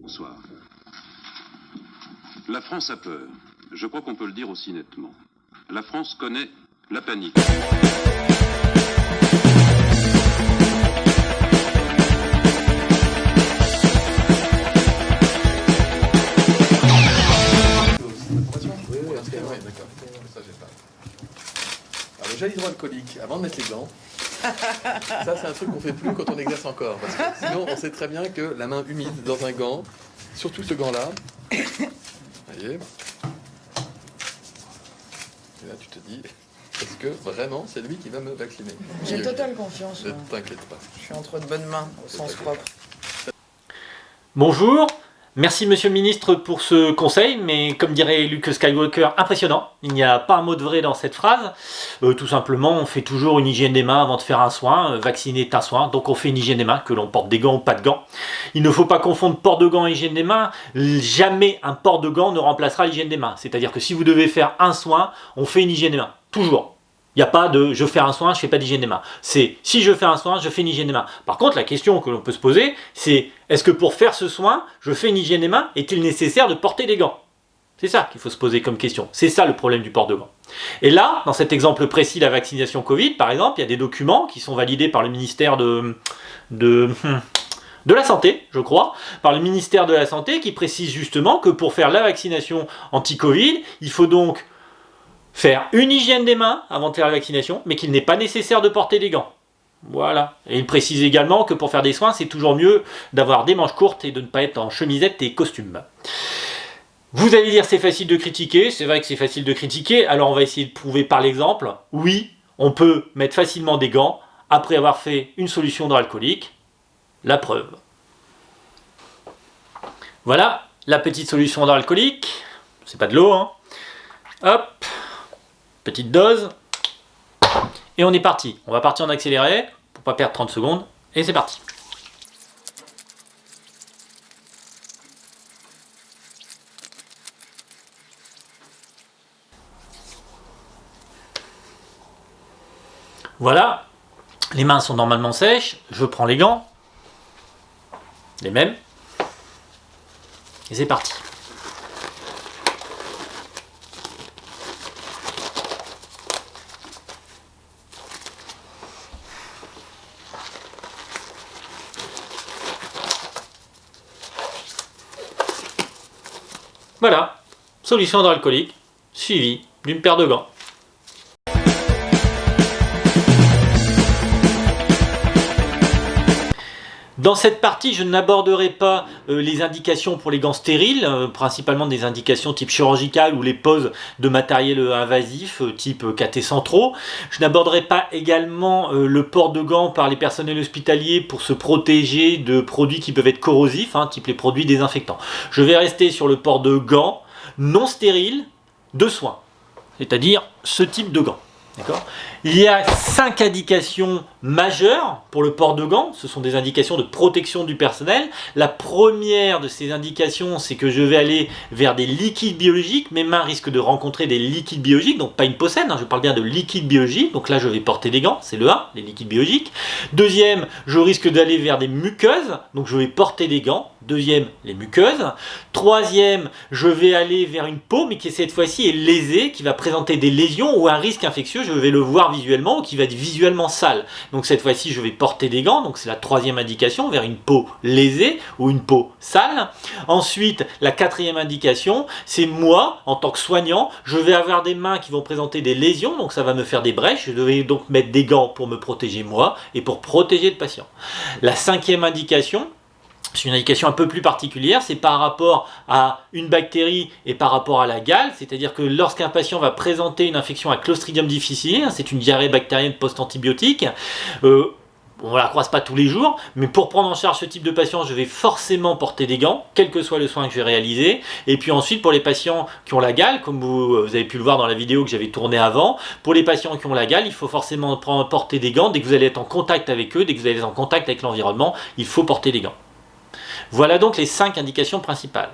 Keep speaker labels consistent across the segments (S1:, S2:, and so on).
S1: Bonsoir. La France a peur. Je crois qu'on peut le dire aussi nettement. La France connaît la panique.
S2: Oui, d'accord. Ça, j'ai pas. Alors, le gel hydroalcoolique, avant de mettre les gants, ça, c'est un truc qu'on fait plus quand on exerce encore. Parce que sinon, on sait très bien que la main humide dans un gant, surtout ce gant-là, voyez. Et là, tu te dis, est-ce que vraiment c'est lui qui va me vacciner?
S3: J'ai totale confiance.
S2: Ne t'inquiète pas.
S3: Je suis entre de bonnes mains, au sens propre.
S4: Bonjour, merci Monsieur le Ministre pour ce conseil, mais comme dirait Luke Skywalker, impressionnant. Il n'y a pas un mot de vrai dans cette phrase. Tout simplement, on fait toujours une hygiène des mains avant de faire un soin. Vacciner est un soin, donc on fait une hygiène des mains, que l'on porte des gants ou pas de gants. Il ne faut pas confondre port de gants et hygiène des mains. Jamais un port de gants ne remplacera l'hygiène des mains. C'est-à-dire que si vous devez faire un soin, on fait une hygiène des mains. Toujours. Il n'y a pas de je fais un soin, je ne fais pas d'hygiène des mains. C'est si je fais un soin, je fais une hygiène des mains. Par contre, la question que l'on peut se poser, c'est est-ce que pour faire ce soin, je fais une hygiène des mains, est-il nécessaire de porter des gants? C'est ça qu'il faut se poser comme question. C'est ça le problème du port de gants. Et là, dans cet exemple précis, la vaccination Covid, par exemple, il y a des documents qui sont validés par le ministère de la Santé, je crois, par le ministère de la Santé, qui précise justement que pour faire la vaccination anti-Covid, il faut donc faire une hygiène des mains avant de faire la vaccination, mais qu'il n'est pas nécessaire de porter des gants. Voilà. Et il précise également que pour faire des soins, c'est toujours mieux d'avoir des manches courtes et de ne pas être en chemisette et costume. Vous allez dire c'est facile de critiquer, c'est vrai que c'est facile de critiquer, alors on va essayer de prouver par l'exemple. Oui, on peut mettre facilement des gants après avoir fait une solution hydroalcoolique. La preuve. Voilà, la petite solution hydroalcoolique. C'est pas de l'eau, hein. Hop. Petite dose, et on est parti. On va partir en accéléré, pour pas perdre 30 secondes, et c'est parti. Voilà, les mains sont normalement sèches, je prends les gants, les mêmes, et c'est parti. Voilà, solution hydroalcoolique, suivie d'une paire de gants. Dans cette partie, je n'aborderai pas les indications pour les gants stériles, principalement des indications type chirurgical ou les poses de matériel invasif type cathé centraux. Je n'aborderai pas également le port de gants par les personnels hospitaliers pour se protéger de produits qui peuvent être corrosifs, type les produits désinfectants. Je vais rester sur le port de gants non stériles de soins, c'est-à-dire ce type de gants. Il y a 5 indications majeures pour le port de gants. Ce sont des indications de protection du personnel. La première de ces indications, c'est que je vais aller vers des liquides biologiques. Mes mains risquent de rencontrer des liquides biologiques, donc pas une peau saine, je parle bien de liquides biologiques. Donc là, je vais porter des gants, c'est le 1, les liquides biologiques. Deuxième, je risque d'aller vers des muqueuses, donc je vais porter des gants. Deuxième, les muqueuses. Troisième, je vais aller vers une peau, mais qui cette fois-ci est lésée, qui va présenter des lésions ou un risque infectieux, je vais le voir visuellement, ou qui va être visuellement sale. Donc cette fois-ci, je vais porter des gants, donc c'est la troisième indication, vers une peau lésée ou une peau sale. Ensuite, la quatrième indication, c'est moi, en tant que soignant, je vais avoir des mains qui vont présenter des lésions, donc ça va me faire des brèches, je devais donc mettre des gants pour me protéger moi, et pour protéger le patient. La cinquième indication, c'est une indication un peu plus particulière, c'est par rapport à une bactérie et par rapport à la gale, c'est-à-dire que lorsqu'un patient va présenter une infection à Clostridium difficile, c'est une diarrhée bactérienne post-antibiotique, on ne la croise pas tous les jours, mais pour prendre en charge ce type de patient, je vais forcément porter des gants, quel que soit le soin que je vais réaliser. Et puis ensuite, pour les patients qui ont la gale, comme vous avez pu le voir dans la vidéo que j'avais tournée avant, pour les patients qui ont la gale, il faut forcément porter des gants. Dès que vous allez être en contact avec eux, dès que vous allez être en contact avec l'environnement, il faut porter des gants. Voilà donc les 5 indications principales.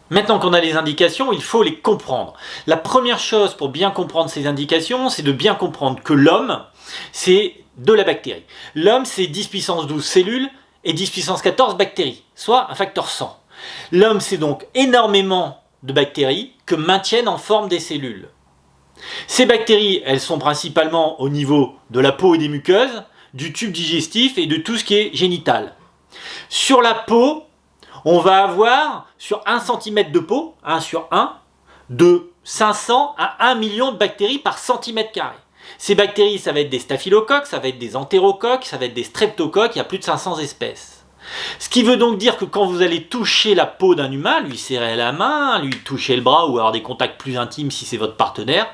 S4: Maintenant qu'on a les indications, il faut les comprendre. La première chose pour bien comprendre ces indications, c'est de bien comprendre que l'homme, c'est de la bactérie. L'homme, c'est 10 puissance 12 cellules et 10 puissance 14 bactéries, soit un facteur 100. L'homme, c'est donc énormément de bactéries que maintiennent en forme des cellules. Ces bactéries, elles sont principalement au niveau de la peau et des muqueuses, du tube digestif et de tout ce qui est génital. Sur la peau, on va avoir, sur 1 cm de peau, 1 sur 1, de 500 à 1 million de bactéries par centimètre carré. Ces bactéries, ça va être des staphylocoques, ça va être des entérocoques, ça va être des streptocoques, il y a plus de 500 espèces. Ce qui veut donc dire que quand vous allez toucher la peau d'un humain, lui serrer la main, lui toucher le bras ou avoir des contacts plus intimes si c'est votre partenaire,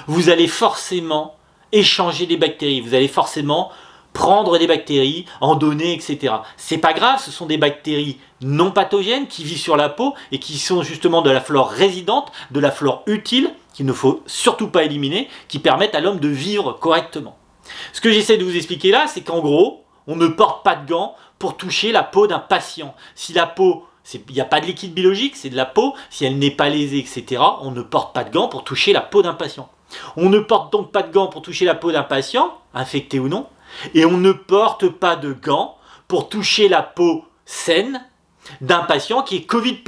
S4: vous allez forcément échanger des bactéries, vous allez forcément prendre des bactéries, en donner, etc. C'est pas grave, ce sont des bactéries non pathogènes qui vivent sur la peau et qui sont justement de la flore résidente, de la flore utile, qu'il ne faut surtout pas éliminer, qui permettent à l'homme de vivre correctement. Ce que j'essaie de vous expliquer là, c'est qu'en gros, on ne porte pas de gants pour toucher la peau d'un patient. Si la peau, il n'y a pas de liquide biologique, c'est de la peau, si elle n'est pas lésée, etc., on ne porte pas de gants pour toucher la peau d'un patient. On ne porte donc pas de gants pour toucher la peau d'un patient, infecté ou non, et on ne porte pas de gants pour toucher la peau saine d'un patient qui est Covid+.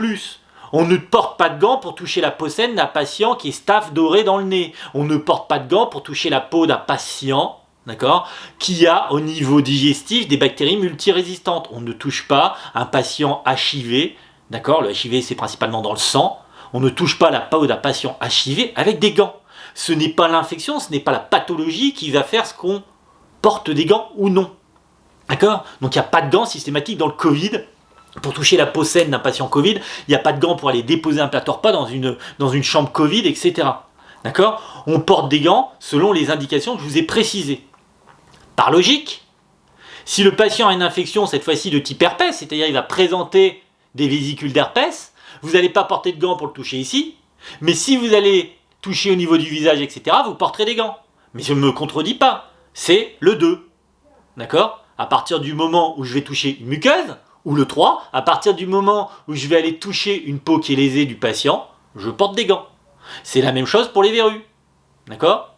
S4: On ne porte pas de gants pour toucher la peau saine d'un patient qui est staph doré dans le nez. On ne porte pas de gants pour toucher la peau d'un patient, d'accord, qui a au niveau digestif des bactéries multirésistantes. On ne touche pas un patient HIV, d'accord, le HIV c'est principalement dans le sang. On ne touche pas la peau d'un patient HIV avec des gants. Ce n'est pas l'infection, ce n'est pas la pathologie qui va faire ce qu'on porte des gants ou non. D'accord? Donc il n'y a pas de gants systématiques dans le Covid pour toucher la peau saine d'un patient Covid. Il n'y a pas de gants pour aller déposer un plateau repas dans une chambre Covid, etc. D'accord? On porte des gants selon les indications que je vous ai précisées. Par logique, si le patient a une infection, cette fois-ci de type herpès, c'est-à-dire il va présenter des vésicules d'herpès, vous n'allez pas porter de gants pour le toucher ici, mais si vous allez toucher au niveau du visage, etc., vous porterez des gants. Mais je ne me contredis pas. C'est le 2. D'accord? À partir du moment où je vais toucher une muqueuse, ou le 3, à partir du moment où je vais aller toucher une peau qui est lésée du patient, je porte des gants. C'est la même chose pour les verrues. D'accord?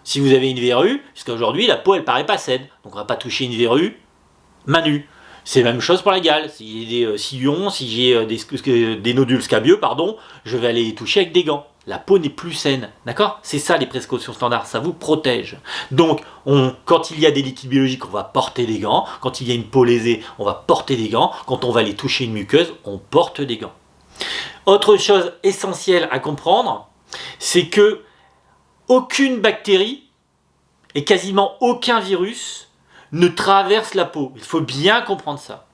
S4: Si vous avez une verrue, jusqu'à aujourd'hui, la peau, elle paraît pas saine. Donc on ne va pas toucher une verrue main nue. C'est la même chose pour la gale. Si j'ai des sillons, si j'ai des nodules scabieux, je vais aller les toucher avec des gants. La peau n'est plus saine, d'accord? C'est ça les précautions standards, ça vous protège. Donc, quand il y a des liquides biologiques, on va porter des gants. Quand il y a une peau lésée, on va porter des gants. Quand on va aller toucher une muqueuse, on porte des gants. Autre chose essentielle à comprendre, c'est que aucune bactérie et quasiment aucun virus ne traverse la peau. Il faut bien comprendre ça.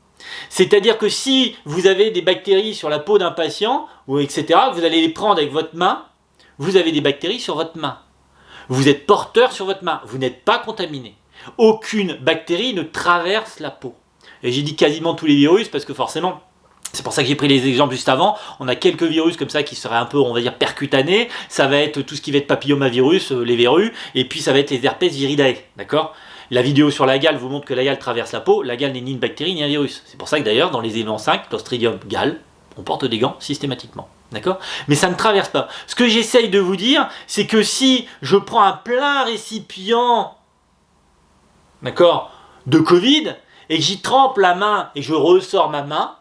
S4: C'est-à-dire que si vous avez des bactéries sur la peau d'un patient, ou etc., vous allez les prendre avec votre main, vous avez des bactéries sur votre main. Vous êtes porteur sur votre main, vous n'êtes pas contaminé. Aucune bactérie ne traverse la peau. Et j'ai dit quasiment tous les virus parce que forcément, c'est pour ça que j'ai pris les exemples juste avant, on a quelques virus comme ça qui seraient un peu, on va dire, percutanés. Ça va être tout ce qui va être papillomavirus, les verrues, et puis ça va être les herpès viridae, d'accord ? La vidéo sur la gale vous montre que la gale traverse la peau. La gale n'est ni une bactérie ni un virus. C'est pour ça que d'ailleurs, dans les éléments 5, Clostridium, gale, on porte des gants systématiquement. D'accord? Mais ça ne traverse pas. Ce que j'essaye de vous dire, c'est que si je prends un plein récipient, d'accord, de Covid, et que j'y trempe la main et je ressors ma main,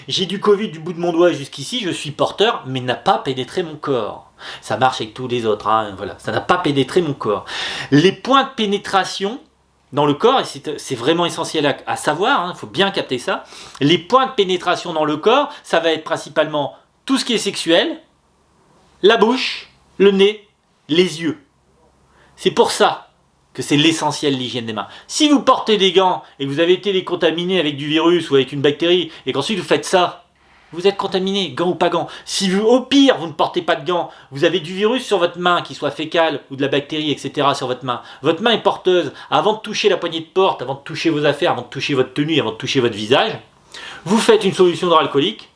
S4: j'ai du Covid du bout de mon doigt jusqu'ici, je suis porteur, mais n'a pas pénétré mon corps. Ça marche avec tous les autres, hein, voilà. Ça n'a pas pénétré mon corps. Les points de pénétration dans le corps, et c'est vraiment essentiel à savoir, il faut bien capter ça, les points de pénétration dans le corps, ça va être principalement tout ce qui est sexuel, la bouche, le nez, les yeux. C'est pour ça que c'est l'essentiel, l'hygiène des mains. Si vous portez des gants et que vous avez été les contaminés avec du virus ou avec une bactérie, et qu'ensuite vous faites ça, vous êtes contaminé, gants ou pas gants. Si vous, au pire, vous ne portez pas de gants, vous avez du virus sur votre main, qu'il soit fécal ou de la bactérie, etc. sur votre main est porteuse, avant de toucher la poignée de porte, avant de toucher vos affaires, avant de toucher votre tenue, avant de toucher votre visage, vous faites une solution hydroalcoolique,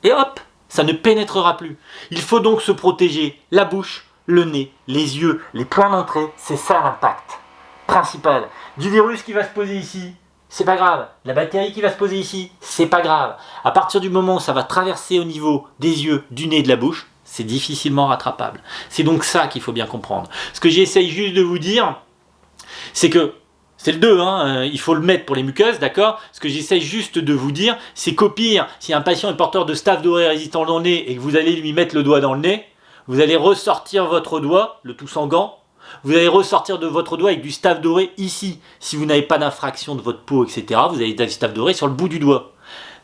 S4: et hop, ça ne pénétrera plus. Il faut donc se protéger la bouche, le nez, les yeux, les points d'entrée, c'est ça l'impact principal. Du virus qui va se poser ici, c'est pas grave. La bactérie qui va se poser ici, c'est pas grave. À partir du moment où ça va traverser au niveau des yeux, du nez, de la bouche, c'est difficilement rattrapable. C'est donc ça qu'il faut bien comprendre. Ce que j'essaye juste de vous dire, c'est que C'est le 2, hein, il faut le mettre pour les muqueuses, d'accord? Ce que j'essaye juste de vous dire, c'est qu'au pire, si un patient est porteur de staph doré résistant dans le nez et que vous allez lui mettre le doigt dans le nez, vous allez ressortir votre doigt, le tout sans gant, vous allez ressortir de votre doigt avec du staph doré ici. Si vous n'avez pas d'infraction de votre peau, etc., vous avez du staph doré sur le bout du doigt.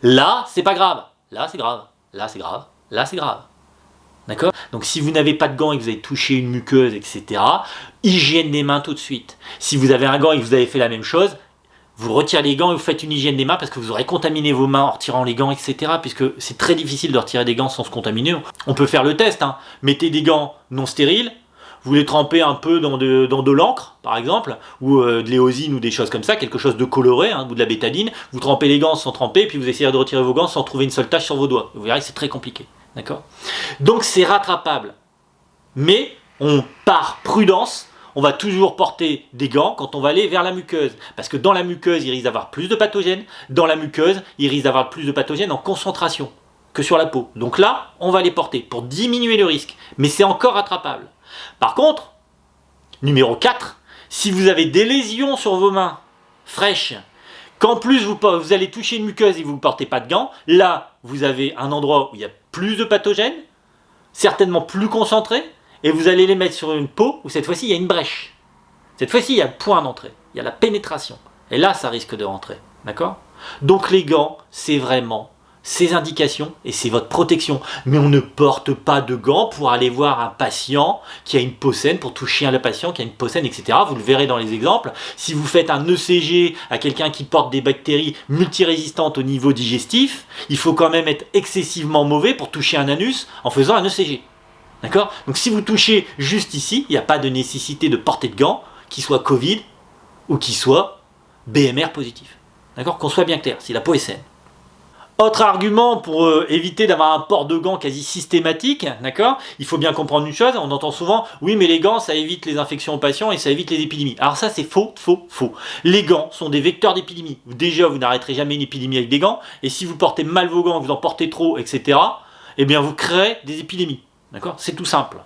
S4: Là, c'est pas grave. Là, c'est grave. Là, c'est grave. Là, c'est grave. D'accord? Donc si vous n'avez pas de gants et que vous avez touché une muqueuse, etc., hygiène des mains tout de suite. Si vous avez un gant et que vous avez fait la même chose, vous retirez les gants et vous faites une hygiène des mains parce que vous aurez contaminé vos mains en retirant les gants, etc. Puisque c'est très difficile de retirer des gants sans se contaminer. On peut faire le test, hein. Mettez des gants non stériles, vous les trempez un peu dans de l'encre, par exemple, ou de l'éosine ou des choses comme ça, quelque chose de coloré, hein, ou de la bétadine. Vous trempez les gants sans tremper, et puis vous essayez de retirer vos gants sans trouver une seule tache sur vos doigts. Vous verrez que c'est très compliqué. D'accord? Donc c'est rattrapable. Mais par prudence, on va toujours porter des gants quand on va aller vers la muqueuse. Parce que dans la muqueuse, il risque d'avoir plus de pathogènes. Dans la muqueuse, il risque d'avoir plus de pathogènes en concentration que sur la peau. Donc là, on va les porter pour diminuer le risque. Mais c'est encore rattrapable. Par contre, numéro 4, si vous avez des lésions sur vos mains fraîches, qu'en plus vous allez toucher une muqueuse et vous ne portez pas de gants, là, vous avez un endroit où il y a plus de pathogènes, certainement plus concentrés, et vous allez les mettre sur une peau où cette fois-ci il y a une brèche. Cette fois-ci il y a le point d'entrée, il y a la pénétration. Et là ça risque de rentrer. D'accord? Donc les gants, c'est vraiment ces indications et c'est votre protection. Mais on ne porte pas de gants pour aller voir un patient qui a une peau saine, pour toucher un patient qui a une peau saine, etc. Vous le verrez dans les exemples. Si vous faites un ECG à quelqu'un qui porte des bactéries multirésistantes au niveau digestif, il faut quand même être excessivement mauvais pour toucher un anus en faisant un ECG. D'accord? Donc si vous touchez juste ici, il n'y a pas de nécessité de porter de gants, qu'il soit Covid ou qu'il soit BMR positif. D'accord? Qu'on soit bien clair, si la peau est saine. Autre argument pour éviter d'avoir un port de gants quasi systématique, d'accord? Il faut bien comprendre une chose, on entend souvent, oui mais les gants ça évite les infections aux patients et ça évite les épidémies. Alors ça c'est faux, faux, faux. Les gants sont des vecteurs d'épidémie. Déjà vous n'arrêterez jamais une épidémie avec des gants, et si vous portez mal vos gants, vous en portez trop, etc., eh bien vous créez des épidémies. D'accord? C'est tout simple.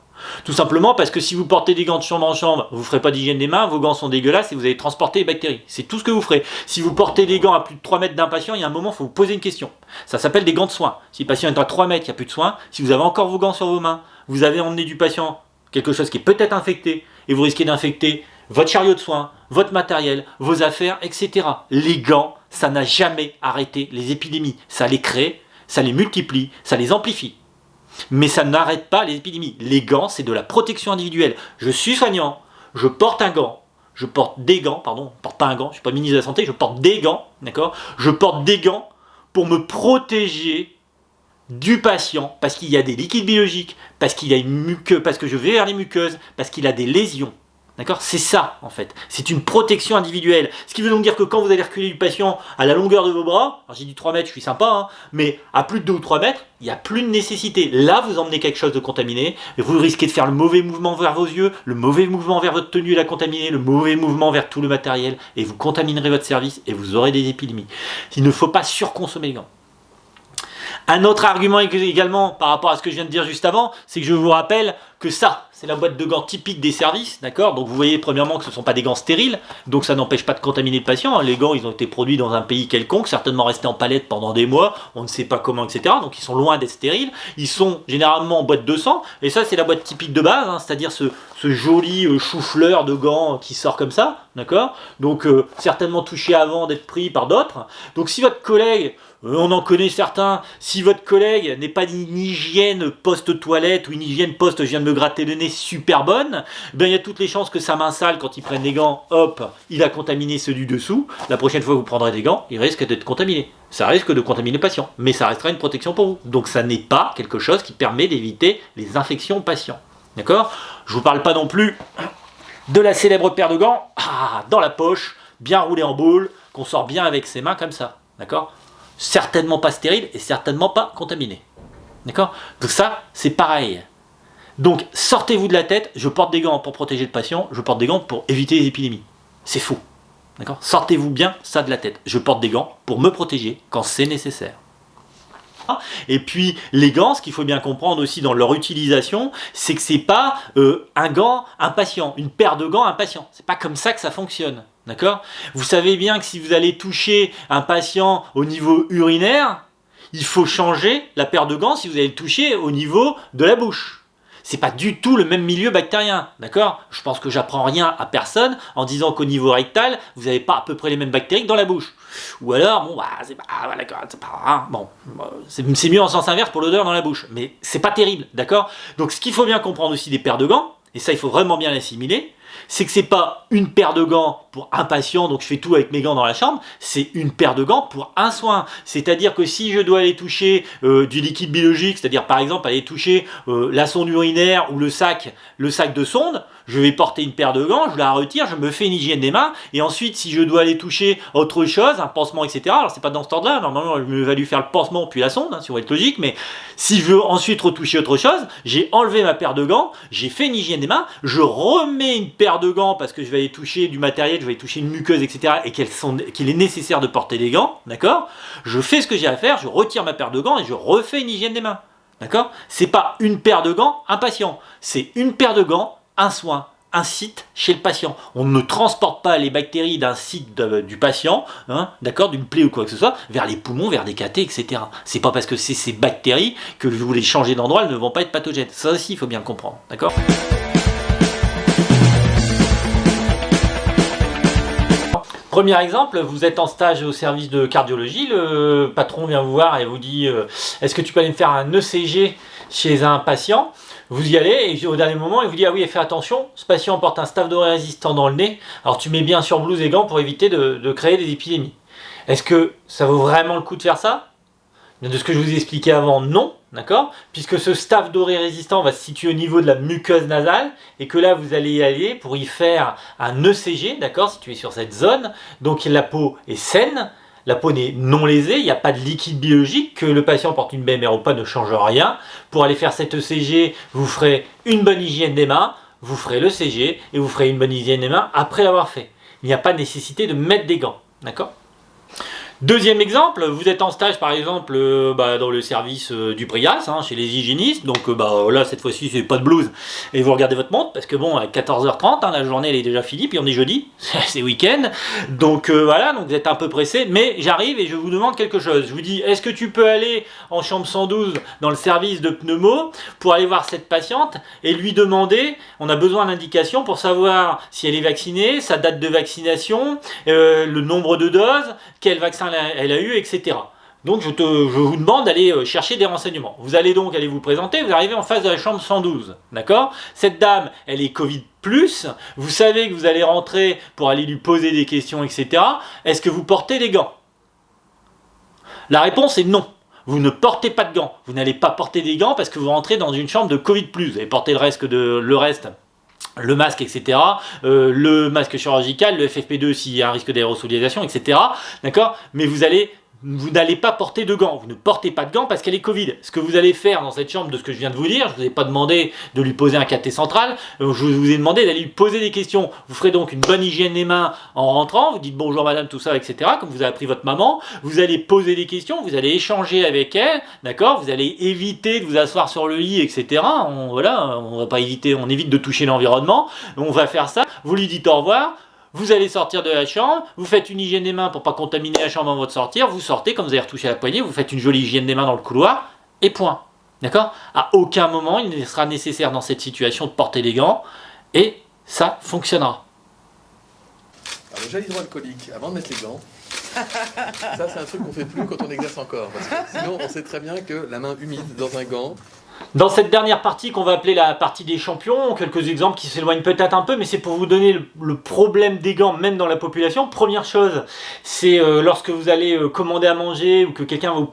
S4: Tout simplement parce que si vous portez des gants de chambre en chambre, vous ne ferez pas d'hygiène des mains, vos gants sont dégueulasses et vous allez transporter les bactéries. C'est tout ce que vous ferez. Si vous portez des gants à plus de 3 mètres d'un patient, il y a un moment, il faut vous poser une question. Ça s'appelle des gants de soins. Si le patient est à 3 mètres, il n'y a plus de soins. Si vous avez encore vos gants sur vos mains, vous avez emmené du patient quelque chose qui est peut-être infecté et vous risquez d'infecter votre chariot de soins, votre matériel, vos affaires, etc. Les gants, ça n'a jamais arrêté les épidémies. Ça les crée, ça les multiplie, ça les amplifie. Mais ça n'arrête pas les épidémies. Les gants, c'est de la protection individuelle. Je suis soignant, je porte un gant, je porte des gants, pardon, je porte pas un gant, je suis pas ministre de la Santé, je porte des gants, d'accord? Je porte des gants pour me protéger du patient, parce qu'il y a des liquides biologiques, parce qu'il y a une muqueuse, parce que je vais vers les muqueuses, parce qu'il a des lésions. D'accord? C'est ça, en fait. C'est une protection individuelle. Ce qui veut donc dire que quand vous allez reculer du patient à la longueur de vos bras, alors j'ai dit 3 mètres, je suis sympa, hein, mais à plus de 2 ou 3 mètres, il n'y a plus de nécessité. Là, vous emmenez quelque chose de contaminé, et vous risquez de faire le mauvais mouvement vers vos yeux, le mauvais mouvement vers votre tenue la contaminée, le mauvais mouvement vers tout le matériel, et vous contaminerez votre service, et vous aurez des épidémies. Il ne faut pas surconsommer les gants. Un autre argument également par rapport à ce que je viens de dire juste avant, c'est que je vous rappelle que ça, c'est la boîte de gants typique des services, d'accord? Donc vous voyez premièrement que ce ne sont pas des gants stériles, donc ça n'empêche pas de contaminer le patient. Les gants, ils ont été produits dans un pays quelconque, certainement restés en palette pendant des mois, on ne sait pas comment, etc. Donc ils sont loin d'être stériles, ils sont généralement en boîte de sang, et ça c'est la boîte typique de base, hein, c'est-à-dire ce joli chou-fleur de gants qui sort comme ça, d'accord? Donc certainement touché avant d'être pris par d'autres. Donc si votre collègue, on en connaît certains, si votre collègue n'est pas d'une hygiène post-toilette ou une hygiène post, je viens de me gratter le nez, super bonne, ben il y a toutes les chances que sa main sale, quand il prenne des gants, hop, il a contaminé ceux du dessous. La prochaine fois que vous prendrez des gants, il risque d'être contaminé. Ça risque de contaminer le patient, mais ça restera une protection pour vous. Donc ça n'est pas quelque chose qui permet d'éviter les infections aux patients. D'accord? Je vous parle pas non plus de la célèbre paire de gants, dans la poche, bien roulé en boule, qu'on sort bien avec ses mains comme ça. D'accord? Certainement pas stérile et certainement pas contaminé. D'accord? Donc ça, c'est pareil. Donc sortez-vous de la tête, je porte des gants pour protéger le patient, je porte des gants pour éviter les épidémies. C'est faux. D'accord? Sortez-vous bien ça de la tête. Je porte des gants pour me protéger quand c'est nécessaire. Et puis les gants, ce qu'il faut bien comprendre aussi dans leur utilisation, c'est que c'est pas un gant, un patient, une paire de gants, un patient. C'est pas comme ça que ça fonctionne. D'accord ? Vous savez bien que si vous allez toucher un patient au niveau urinaire, il faut changer la paire de gants si vous allez le toucher au niveau de la bouche. C'est pas du tout le même milieu bactérien, d'accord ? Je pense que j'apprends rien à personne en disant qu'au niveau rectal, vous n'avez pas à peu près les mêmes bactéries que dans la bouche. Ou alors, bon, bah, c'est pas, d'accord, c'est pas, hein, bon, c'est mieux en sens inverse pour l'odeur dans la bouche, mais c'est pas terrible, d'accord ? Donc, ce qu'il faut bien comprendre aussi des paires de gants, et ça, il faut vraiment bien l'assimiler, c'est que c'est pas une paire de gants pour un patient, donc je fais tout avec mes gants dans la chambre, c'est une paire de gants pour un soin. C'est-à-dire que si je dois aller toucher du liquide biologique, c'est-à-dire par exemple aller toucher la sonde urinaire ou le sac de sonde, je vais porter une paire de gants, je la retire, je me fais une hygiène des mains, et ensuite si je dois aller toucher autre chose, un pansement, etc., alors c'est pas dans ce ordre-là, normalement il va lui faire le pansement puis la sonde, hein, si on veut être logique, mais si je veux ensuite retoucher autre chose, j'ai enlevé ma paire de gants, j'ai fait une hygiène des mains, je remets une paire de gants parce que je vais aller toucher du matériel, je vais aller toucher une muqueuse, etc., et qu'il est nécessaire de porter des gants, d'accord ? Je fais ce que j'ai à faire, je retire ma paire de gants et je refais une hygiène des mains, d'accord ? C'est pas une paire de gants, un patient, c'est une paire de gants, un soin, un site chez le patient. On ne transporte pas les bactéries d'un site du patient, hein, d'accord, d'une plaie ou quoi que ce soit, vers les poumons, vers des cathés, etc. C'est pas parce que c'est ces bactéries que vous les changez d'endroit, elles ne vont pas être pathogènes. Ça aussi, il faut bien le comprendre, d'accord ? Premier exemple, vous êtes en stage au service de cardiologie, le patron vient vous voir et vous dit est-ce que tu peux aller me faire un ECG chez un patient ? Vous y allez et au dernier moment, il vous dit ah oui, fais attention, ce patient porte un staph doré résistant dans le nez, alors tu mets bien sur blouse et gants pour éviter de créer des épidémies. Est-ce que ça vaut vraiment le coup de faire ça ? De ce que je vous ai expliqué avant, non, d'accord ? Puisque ce staph doré résistant va se situer au niveau de la muqueuse nasale et que là vous allez y aller pour y faire un ECG, d'accord, situé sur cette zone. Donc la peau est saine, la peau n'est non lésée, il n'y a pas de liquide biologique, que le patient porte une BMR ou pas ne change rien. Pour aller faire cet ECG, vous ferez une bonne hygiène des mains, vous ferez l'ECG et vous ferez une bonne hygiène des mains après l'avoir fait. Il n'y a pas de nécessité de mettre des gants, d'accord ? Deuxième exemple, vous êtes en stage par exemple dans le service du Prias, hein, chez les hygiénistes, donc là cette fois-ci c'est pas de blouse et vous regardez votre montre parce que bon à 14h30 hein, la journée elle est déjà finie puis on est jeudi, c'est week-end, donc voilà, donc vous êtes un peu pressé, mais j'arrive et je vous demande quelque chose, je vous dis est-ce que tu peux aller en chambre 112 dans le service de pneumo pour aller voir cette patiente et lui demander, on a besoin d'indications pour savoir si elle est vaccinée, sa date de vaccination, le nombre de doses, quel vaccin elle a eu, etc. Donc je vous demande d'aller chercher des renseignements. Vous allez donc aller vous présenter, vous arrivez en face de la chambre 112, d'accord ? Cette dame, elle est Covid+, vous savez que vous allez rentrer pour aller lui poser des questions, etc. Est-ce que vous portez des gants ? La réponse est non. Vous ne portez pas de gants. Vous n'allez pas porter des gants parce que vous rentrez dans une chambre de Covid+. Vous allez porter le reste, le masque, etc., le masque chirurgical, le FFP2 s'il y a un risque d'aérosolisation, etc. D'accord ? Mais vous n'allez pas porter de gants. Vous ne portez pas de gants parce qu'elle est Covid. Ce que vous allez faire dans cette chambre, de ce que je viens de vous dire, je ne vous ai pas demandé de lui poser un cathé central, je vous ai demandé d'aller lui poser des questions. Vous ferez donc une bonne hygiène des mains en rentrant, vous dites bonjour madame, tout ça, etc., comme vous avez appris votre maman, vous allez poser des questions, vous allez échanger avec elle, d'accord ? Vous allez éviter de vous asseoir sur le lit, etc. On évite de toucher l'environnement, on va faire ça, vous lui dites au revoir, vous allez sortir de la chambre, vous faites une hygiène des mains pour pas contaminer la chambre avant de sortir, vous sortez, comme vous avez retouché la poignée, vous faites une jolie hygiène des mains dans le couloir, et point. D'accord ? À aucun moment il ne sera nécessaire dans cette situation de porter des gants, et ça fonctionnera.
S2: Alors le gel hydroalcoolique, avant de mettre les gants, ça c'est un truc qu'on fait plus quand on exerce encore, parce que sinon on sait très bien que la main humide dans un gant.
S4: Dans cette dernière partie qu'on va appeler la partie des champions, quelques exemples qui s'éloignent peut-être un peu, mais c'est pour vous donner le problème des gants même dans la population. Première chose, c'est lorsque vous allez commander à manger ou que quelqu'un va vous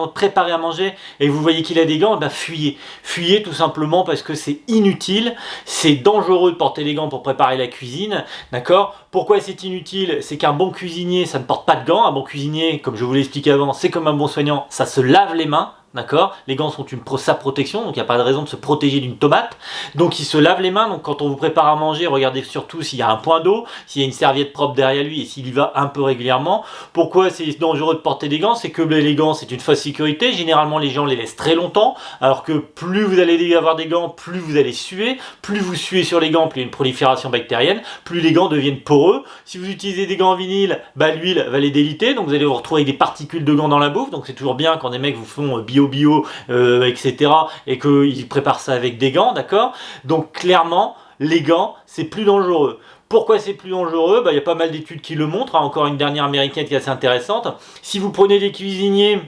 S4: préparer à manger et vous voyez qu'il a des gants, fuyez. Fuyez tout simplement parce que c'est inutile, c'est dangereux de porter des gants pour préparer la cuisine, d'accord ? Pourquoi c'est inutile ? C'est qu'un bon cuisinier, ça ne porte pas de gants. Un bon cuisinier, comme je vous l'ai expliqué avant, c'est comme un bon soignant, ça se lave les mains. d'accord? Les gants sont sa protection, donc il n'y a pas de raison de se protéger d'une tomate. Donc il se lave les mains, donc quand on vous prépare à manger, regardez surtout s'il y a un point d'eau, s'il y a une serviette propre derrière lui et s'il y va un peu régulièrement. Pourquoi c'est dangereux de porter des gants? C'est que les gants, c'est une fausse sécurité. Généralement, les gens les laissent très longtemps, alors que plus vous allez avoir des gants, plus vous allez suer. Plus vous suez sur les gants, plus il y a une prolifération bactérienne, plus les gants deviennent poreux. Si vous utilisez des gants en vinyle, l'huile va les déliter, donc vous allez vous retrouver avec des particules de gants dans la bouffe. Donc c'est toujours bien quand des mecs vous font bio, etc. et qu'ils préparent ça avec des gants, d'accord? Donc clairement, les gants, c'est plus dangereux. Pourquoi c'est plus dangereux? Il y a pas mal d'études qui le montrent, hein. Encore une dernière américaine qui est assez intéressante. Si vous prenez des cuisiniers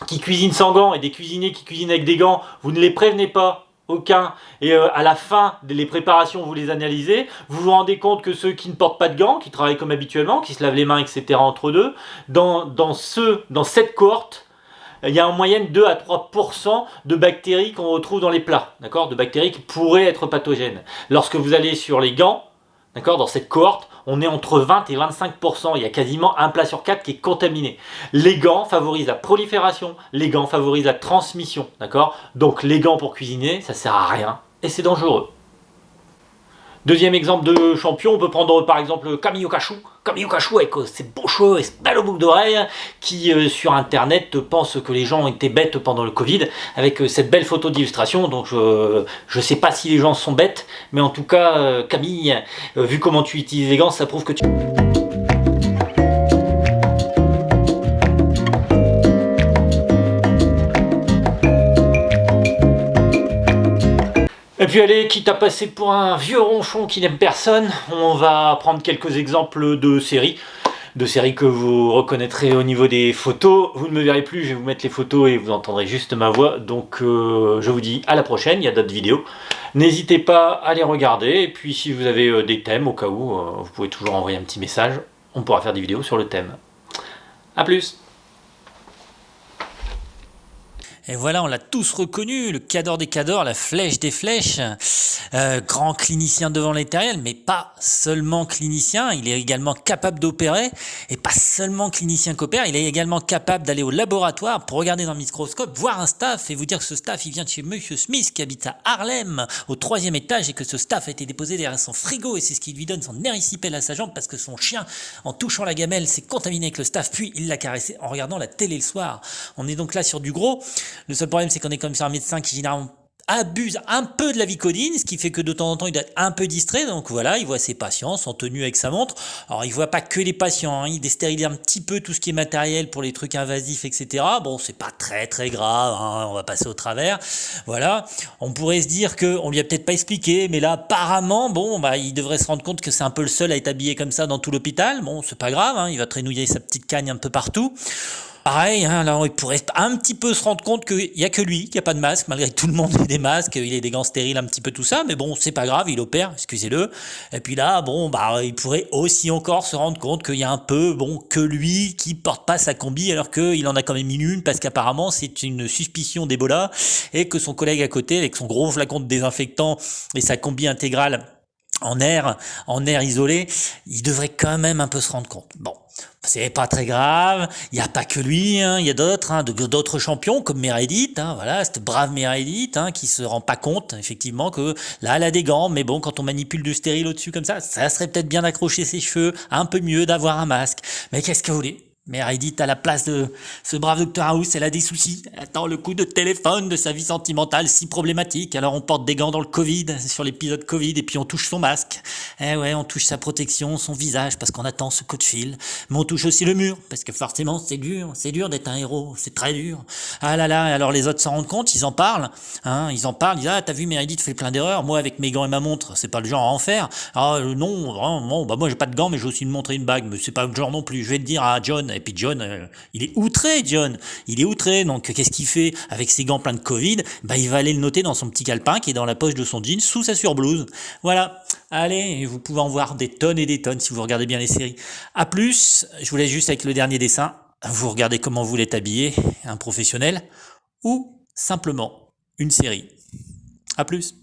S4: qui cuisinent sans gants et des cuisiniers qui cuisinent avec des gants, vous ne les prévenez pas, aucun, et à la fin des préparations vous les analysez, vous vous rendez compte que ceux qui ne portent pas de gants, qui travaillent comme habituellement, qui se lavent les mains, etc. entre deux, dans cette cohorte, il y a en moyenne 2 à 3% de bactéries qu'on retrouve dans les plats, d'accord, de bactéries qui pourraient être pathogènes. Lorsque vous allez sur les gants, d'accord, dans cette cohorte, on est entre 20 et 25%. Il y a quasiment un plat sur 4 qui est contaminé. Les gants favorisent la prolifération, les gants favorisent la transmission, d'accord? Donc les gants pour cuisiner, ça sert à rien et c'est dangereux. Deuxième exemple de champion, on peut prendre par exemple Camille Cachou. Camille Cachou avec ses beaux cheveux et ses belles boucles d'oreilles qui sur internet pense que les gens étaient bêtes pendant le Covid avec cette belle photo d'illustration. Donc je sais pas si les gens sont bêtes, mais en tout cas Camille, vu comment tu utilises les gants, ça prouve que tu... Et puis allez, quitte à passer pour un vieux ronchon qui n'aime personne, on va prendre quelques exemples de séries que vous reconnaîtrez au niveau des photos. Vous ne me verrez plus, je vais vous mettre les photos et vous entendrez juste ma voix. Donc je vous dis à la prochaine, il y a d'autres vidéos. N'hésitez pas à les regarder, et puis si vous avez des thèmes, au cas où, vous pouvez toujours envoyer un petit message. On pourra faire des vidéos sur le thème. A plus!
S5: Et voilà, on l'a tous reconnu, le cador des cadors, la flèche des flèches, grand clinicien devant l'éternel, mais pas seulement clinicien, il est également capable d'opérer, et pas seulement clinicien qu'opère, il est également capable d'aller au laboratoire pour regarder dans le microscope, voir un staff et vous dire que ce staff il vient de chez Monsieur Smith qui habite à Harlem, au 3e étage, et que ce staff a été déposé derrière son frigo, et c'est ce qui lui donne son érysipèle à sa jambe parce que son chien, en touchant la gamelle, s'est contaminé avec le staff, puis il l'a caressé en regardant la télé le soir. On est donc là sur du gros. Le seul problème, c'est qu'on est comme sur un médecin qui généralement abuse un peu de la Vicodine, ce qui fait que de temps en temps, il doit être un peu distrait. Donc voilà, il voit ses patients, sont tenus avec sa montre. Alors, il voit pas que les patients, hein, il déstérilise un petit peu tout ce qui est matériel pour les trucs invasifs, etc. Bon, c'est pas très très grave, hein, on va passer au travers. Voilà, on pourrait se dire que on lui a peut-être pas expliqué, mais là, apparemment, bon, il devrait se rendre compte que c'est un peu le seul à être habillé comme ça dans tout l'hôpital. Bon, c'est pas grave, hein, il va traînouiller sa petite cagne un peu partout. Pareil, hein, là, il pourrait un petit peu se rendre compte qu'il n'y a que lui qui n'a pas de masque, malgré que tout le monde ait des masques, il ait des gants stériles, un petit peu tout ça, mais bon, c'est pas grave, il opère, excusez-le. Et puis là, bon, il pourrait aussi encore se rendre compte qu'il y a un peu, bon, que lui qui porte pas sa combi, alors qu'il en a quand même une, parce qu'apparemment, c'est une suspicion d'Ebola, et que son collègue à côté, avec son gros flacon de désinfectant et sa combi intégrale en air isolé, il devrait quand même un peu se rendre compte. Bon, c'est pas très grave, il n'y a pas que lui, hein, il y a d'autres, hein, d'autres champions comme Meredith, hein, voilà, cette brave Meredith, hein, qui se rend pas compte, effectivement, que là, elle a des gants, mais bon, quand on manipule du stérile au-dessus comme ça serait peut-être bien d'accrocher ses cheveux, un peu mieux d'avoir un masque. Mais qu'est-ce que vous voulez? Meredith, à la place de ce brave Dr House, elle a des soucis. Elle attend le coup de téléphone de sa vie sentimentale si problématique. Alors on porte des gants dans le Covid, sur l'épisode Covid, et puis on touche son masque. Eh ouais, on touche sa protection, son visage, parce qu'on attend ce coup de fil. Mais on touche aussi le mur, parce que forcément c'est dur d'être un héros, c'est très dur. Ah là là, alors les autres s'en rendent compte, ils en parlent, hein, ils disent, ah t'as vu Meredith fait plein d'erreurs, moi avec mes gants et ma montre, c'est pas le genre à en faire. Ah non, vraiment, moi j'ai pas de gants, mais j'ai aussi une montre et une bague, mais c'est pas le genre non plus. Je vais le dire à John. Et puis John, il est outré, donc qu'est-ce qu'il fait avec ses gants pleins de Covid? Il va aller le noter dans son petit calepin qui est dans la poche de son jean sous sa surblouse. Voilà, allez, vous pouvez en voir des tonnes et des tonnes si vous regardez bien les séries. A plus, je vous laisse juste avec le dernier dessin, vous regardez comment vous l'êtes habillé, un professionnel, ou simplement une série. A plus.